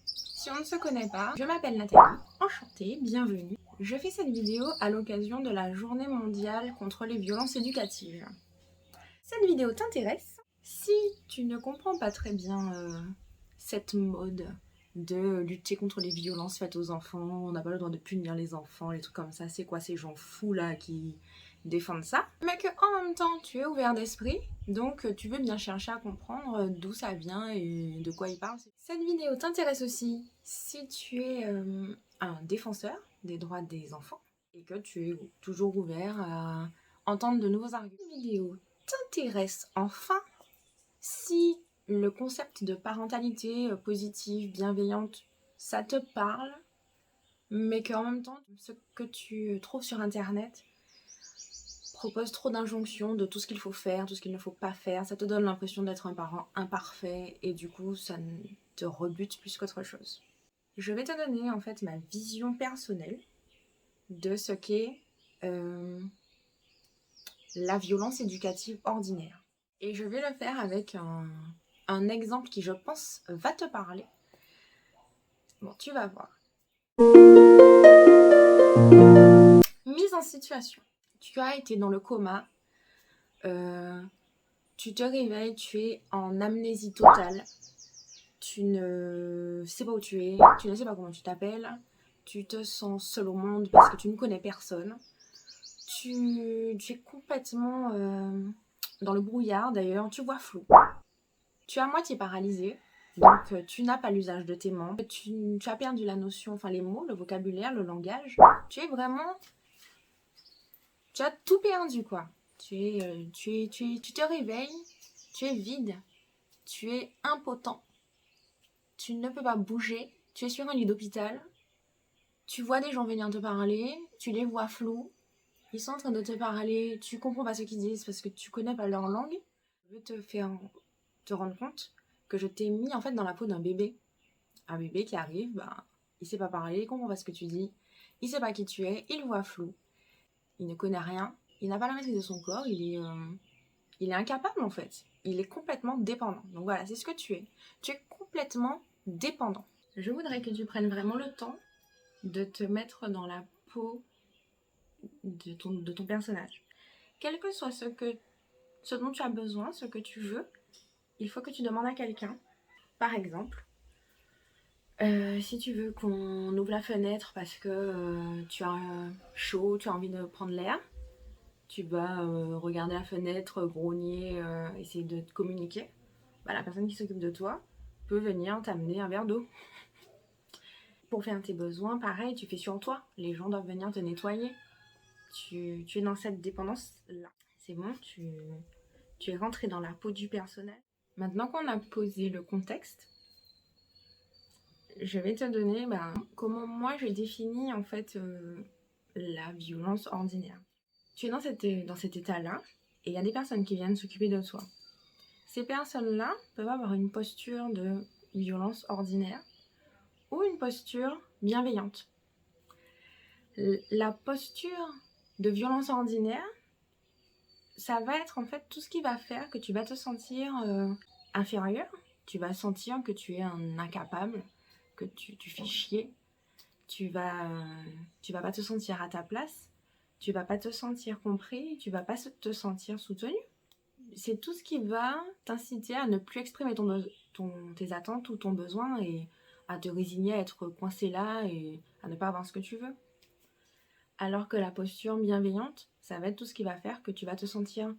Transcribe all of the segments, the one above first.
Si on ne se connaît pas, je m'appelle Nathalie, enchantée, bienvenue. Je fais cette vidéo à l'occasion de la journée mondiale contre les violences éducatives. Cette vidéo t'intéresse? Si tu ne comprends pas très bien cette mode de lutter contre les violences faites aux enfants, on n'a pas le droit de punir les enfants, les trucs comme ça, c'est quoi ces gens fous là qui défendent ça? Mais que en même temps tu es ouvert d'esprit, donc tu veux bien chercher à comprendre d'où ça vient et de quoi il parle. Cette vidéo t'intéresse aussi si tu es un défenseur des droits des enfants et que tu es toujours ouvert à entendre de nouveaux arguments. Cette vidéo t'intéresse enfin si le concept de parentalité positive, bienveillante, ça te parle, mais qu'en même temps, ce que tu trouves sur internet propose trop d'injonctions de tout ce qu'il faut faire, tout ce qu'il ne faut pas faire, ça te donne l'impression d'être un parent imparfait et du coup ça te rebute plus qu'autre chose. Je vais te donner en fait ma vision personnelle de ce qu'est la violence éducative ordinaire. Et je vais le faire avec un exemple qui, je pense, va te parler. Bon, tu vas voir. Mise en situation. Tu as été dans le coma. Tu te réveilles, tu es en amnésie totale. Tu ne sais pas où tu es. Tu ne sais pas comment tu t'appelles. Tu te sens seul au monde parce que tu ne connais personne. Tu es complètement dans le brouillard d'ailleurs. Tu vois flou. Tu es à moitié paralysé. Donc, tu n'as pas l'usage de tes membres, tu as perdu la notion, enfin les mots, le vocabulaire, le langage. Tu es vraiment... Tu as tout perdu, quoi. Tu te réveilles, tu es vide, tu es impotent. Tu ne peux pas bouger, tu es sur un lit d'hôpital. Tu vois des gens venir te parler, tu les vois flous. Ils sont en train de te parler, tu comprends pas ce qu'ils disent parce que tu connais pas leur langue. Je veux te faire te rendre compte que je t'ai mis en fait dans la peau d'un bébé. Un bébé qui arrive, il sait pas parler, il comprend pas ce que tu dis, il sait pas qui tu es, il voit flou, il ne connaît rien, il n'a pas la maîtrise de son corps, il est incapable en fait, il est complètement dépendant. Donc voilà, c'est ce que tu es. Tu es complètement dépendant. Je voudrais que tu prennes vraiment le temps de te mettre dans la peau de ton personnage. Quel que soit ce dont tu as besoin, ce que tu veux, il faut que tu demandes à quelqu'un. Par exemple, si tu veux qu'on ouvre la fenêtre parce que tu as chaud, tu as envie de prendre l'air, tu vas regarder la fenêtre, grogner, essayer de te communiquer, la personne qui s'occupe de toi peut venir t'amener un verre d'eau. Pour faire tes besoins, pareil, tu fais sur toi. Les gens doivent venir te nettoyer. Tu es dans cette dépendance-là. C'est bon, tu es rentré dans la peau du personnage. Maintenant qu'on a posé le contexte, je vais te donner comment moi je définis en fait la violence ordinaire. Tu es dans cet état-là et il y a des personnes qui viennent s'occuper de toi. Ces personnes-là peuvent avoir une posture de violence ordinaire ou une posture bienveillante. La posture de violence ordinaire, ça va être en fait tout ce qui va faire que tu vas te sentir inférieur, tu vas sentir que tu es un incapable, que tu fais chier, tu vas pas te sentir à ta place, tu vas pas te sentir compris, tu vas pas te sentir soutenu. C'est tout ce qui va t'inciter à ne plus exprimer tes attentes ou ton besoin et à te résigner à être coincé là et à ne pas avoir ce que tu veux. Alors que la posture bienveillante, ça va être tout ce qui va faire que tu vas te sentir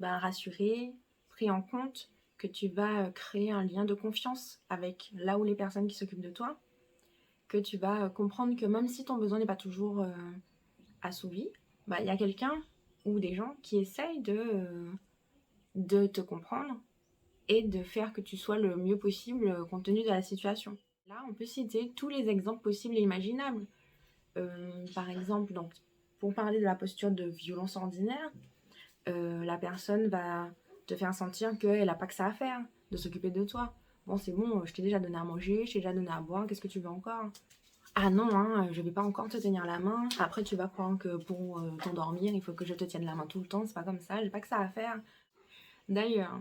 rassuré, pris en compte, que tu vas créer un lien de confiance avec là où les personnes qui s'occupent de toi, que tu vas comprendre que même si ton besoin n'est pas toujours assouvi, y a quelqu'un ou des gens qui essayent de te comprendre et de faire que tu sois le mieux possible compte tenu de la situation. Là, on peut citer tous les exemples possibles et imaginables. Par exemple, donc, pour parler de la posture de violence ordinaire, la personne va te faire sentir qu'elle n'a pas que ça à faire, de s'occuper de toi. Bon, c'est bon, je t'ai déjà donné à manger, je t'ai déjà donné à boire, qu'est-ce que tu veux encore? Ah non, je vais pas encore te tenir la main. Après, tu vas croire que pour t'endormir, il faut que je te tienne la main tout le temps. C'est pas comme ça, j'ai pas que ça à faire. D'ailleurs,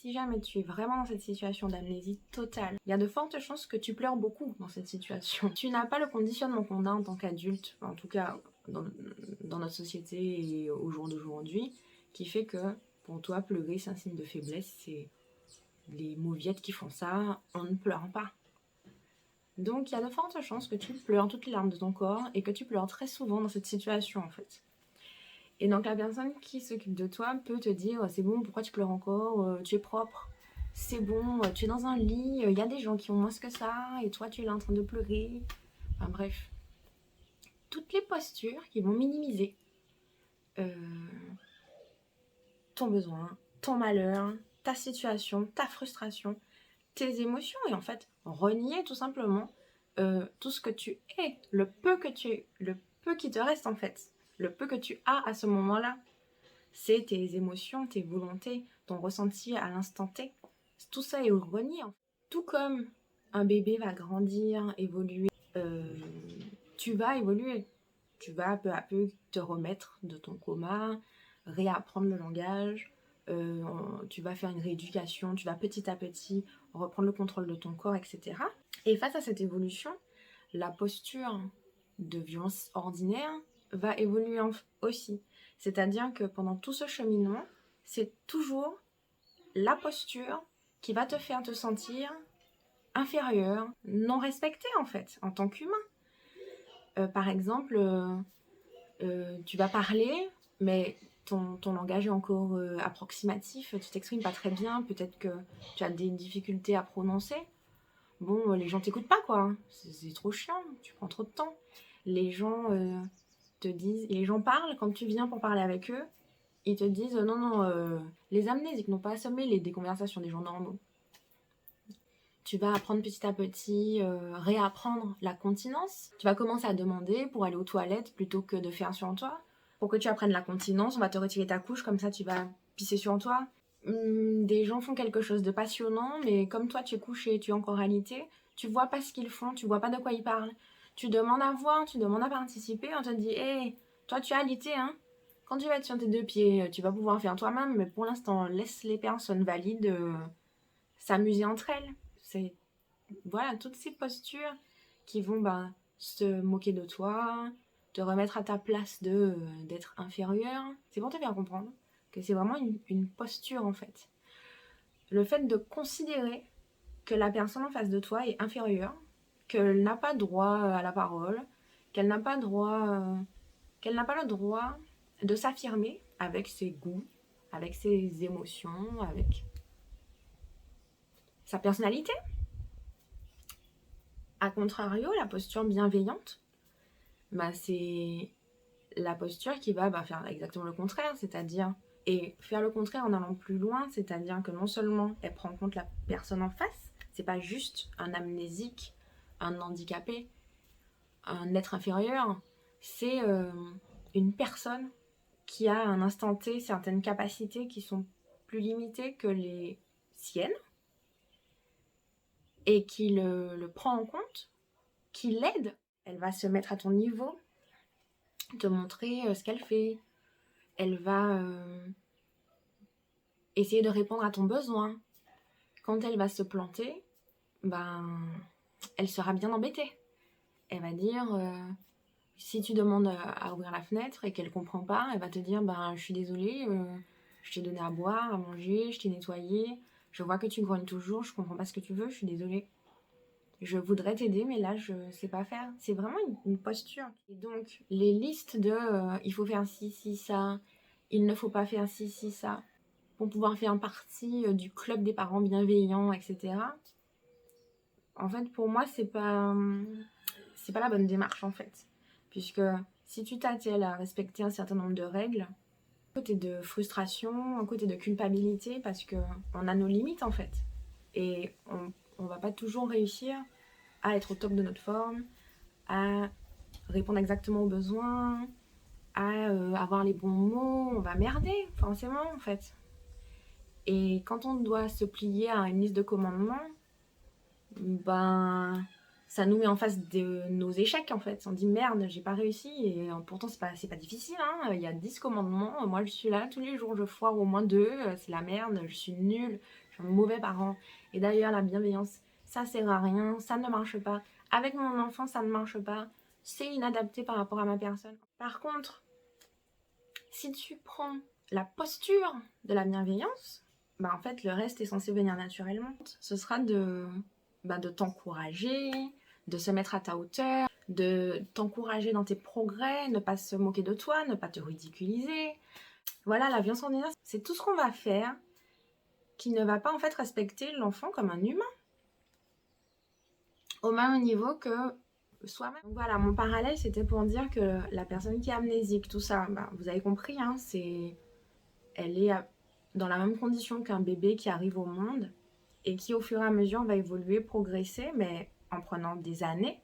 si jamais tu es vraiment dans cette situation d'amnésie totale, il y a de fortes chances que tu pleures beaucoup dans cette situation. Tu n'as pas le conditionnement qu'on a en tant qu'adulte, en tout cas dans notre société et au jour d'aujourd'hui, qui fait que pour toi, pleurer, c'est un signe de faiblesse, c'est les mauviettes qui font ça, on ne pleure pas. Donc il y a de fortes chances que tu pleures toutes les larmes de ton corps et que tu pleures très souvent dans cette situation en fait. Et donc la personne qui s'occupe de toi peut te dire c'est bon, pourquoi tu pleures encore, tu es propre, c'est bon, tu es dans un lit, il y a des gens qui ont moins que ça et toi tu es là en train de pleurer. Enfin bref, toutes les postures qui vont minimiser ton besoin, ton malheur, ta situation, ta frustration, tes émotions et en fait renier tout simplement tout ce que tu es, le peu qui te reste en fait, le peu que tu as à ce moment-là. C'est tes émotions, tes volontés, ton ressenti à l'instant T. Tout ça est renié. Tout comme un bébé va grandir, évoluer, tu vas évoluer. Tu vas peu à peu te remettre de ton coma, réapprendre le langage, tu vas faire une rééducation, tu vas petit à petit reprendre le contrôle de ton corps, etc. Et face à cette évolution, la posture de violence ordinaire va évoluer aussi. C'est-à-dire que pendant tout ce cheminement, c'est toujours la posture qui va te faire te sentir inférieur, non respecté en fait, en tant qu'humain. Par exemple, tu vas parler, mais ton langage est encore approximatif, tu t'exprimes pas très bien, peut-être que tu as des difficultés à prononcer. Bon, les gens t'écoutent pas quoi, c'est trop chiant, tu prends trop de temps. Les gens te disent, les gens parlent quand tu viens pour parler avec eux, ils te disent non, les amnésiques n'ont pas assommé des conversations des gens normaux. Tu vas apprendre petit à petit, réapprendre la continence. Tu vas commencer à demander pour aller aux toilettes plutôt que de faire sur toi. Pour que tu apprennes la continence, on va te retirer ta couche, comme ça tu vas pisser sur toi. Des gens font quelque chose de passionnant, mais comme toi tu es couché, tu es encore réalité, tu vois pas ce qu'ils font, tu vois pas de quoi ils parlent. Tu demandes à voir, tu demandes à participer, on te dit hey, toi tu as alité, hein. Quand tu vas être sur tes deux pieds, tu vas pouvoir faire toi-même, mais pour l'instant, laisse les personnes valides s'amuser entre elles. C'est voilà, toutes ces postures qui vont se moquer de toi, te remettre à ta place d'être inférieur. C'est pour te faire comprendre que c'est vraiment une posture en fait. Le fait de considérer que la personne en face de toi est inférieure, qu'elle n'a pas droit à la parole, qu'elle n'a pas le droit de s'affirmer avec ses goûts, avec ses émotions, avec sa personnalité. A contrario, la posture bienveillante, c'est la posture qui va faire exactement le contraire, c'est-à-dire, et faire le contraire en allant plus loin, c'est-à-dire que non seulement elle prend en compte la personne en face, c'est pas juste un amnésique, un handicapé, un être inférieur, c'est une personne qui a à un instant T certaines capacités qui sont plus limitées que les siennes et qui le prend en compte, qui l'aide. Elle va se mettre à ton niveau, te montrer ce qu'elle fait. Elle va essayer de répondre à ton besoin. Quand elle va se planter, elle sera bien embêtée. Elle va dire, si tu demandes à ouvrir la fenêtre et qu'elle comprend pas, elle va te dire, je suis désolée, je t'ai donné à boire, à manger, je t'ai nettoyé, je vois que tu grognes toujours, je comprends pas ce que tu veux, je suis désolée. Je voudrais t'aider, mais là, je sais pas faire. C'est vraiment une posture. Et donc, les listes de il faut faire ci, ça, il ne faut pas faire ci, ça, pour pouvoir faire partie du club des parents bienveillants, etc. En fait, pour moi, c'est pas la bonne démarche, en fait. Puisque si tu t'attelles à respecter un certain nombre de règles, un côté de frustration, un côté de culpabilité, parce qu'on a nos limites, en fait. Et on va pas toujours réussir à être au top de notre forme, à répondre exactement aux besoins, à avoir les bons mots, on va merder, forcément, en fait. Et quand on doit se plier à une liste de commandements, ça nous met en face de nos échecs, en fait. On dit merde, j'ai pas réussi, et pourtant c'est pas difficile, hein. Il y a 10 commandements, moi je suis là tous les jours, je foire au moins 2, c'est la merde, je suis nulle, je suis un mauvais parent. Et d'ailleurs, la bienveillance, ça sert à rien, ça ne marche pas. Avec mon enfant, ça ne marche pas. C'est inadapté par rapport à ma personne. Par contre, si tu prends la posture de la bienveillance, bah en fait, le reste est censé venir naturellement. Ce sera de t'encourager, de se mettre à ta hauteur, de t'encourager dans tes progrès, ne pas se moquer de toi, ne pas te ridiculiser. Voilà, la bienveillance ordinaire, c'est tout ce qu'on va faire qui ne va pas en fait respecter l'enfant comme un humain, au même niveau que soi-même. Donc voilà, mon parallèle, c'était pour dire que la personne qui est amnésique, tout ça, bah, vous avez compris, hein, elle est dans la même condition qu'un bébé qui arrive au monde et qui, au fur et à mesure, va évoluer, progresser, mais en prenant des années,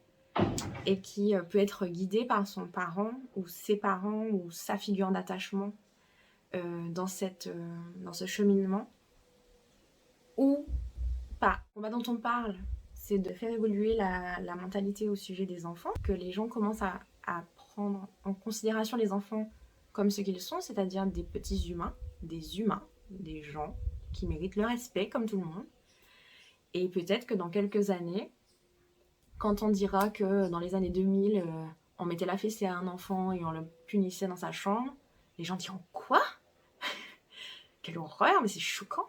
et qui peut être guidé par son parent ou ses parents ou sa figure d'attachement dans ce cheminement, ou pas. Le combat dont on parle, c'est de faire évoluer la mentalité au sujet des enfants, que les gens commencent à prendre en considération les enfants comme ce qu'ils sont, c'est-à-dire des petits humains, des gens qui méritent le respect comme tout le monde. Et peut-être que dans quelques années, quand on dira que dans les années 2000, on mettait la fessée à un enfant et on le punissait dans sa chambre, les gens diront « Quoi ? Quelle horreur, mais c'est choquant !»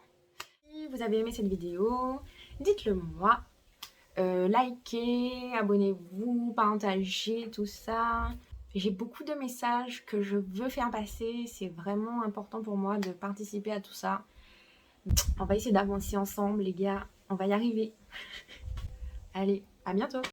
Si vous avez aimé cette vidéo, dites-le moi. Likez, abonnez-vous, partagez, tout ça. J'ai beaucoup de messages que je veux faire passer. C'est vraiment important pour moi de participer à tout ça. On va essayer d'avancer ensemble, les gars. On va y arriver. Allez, à bientôt.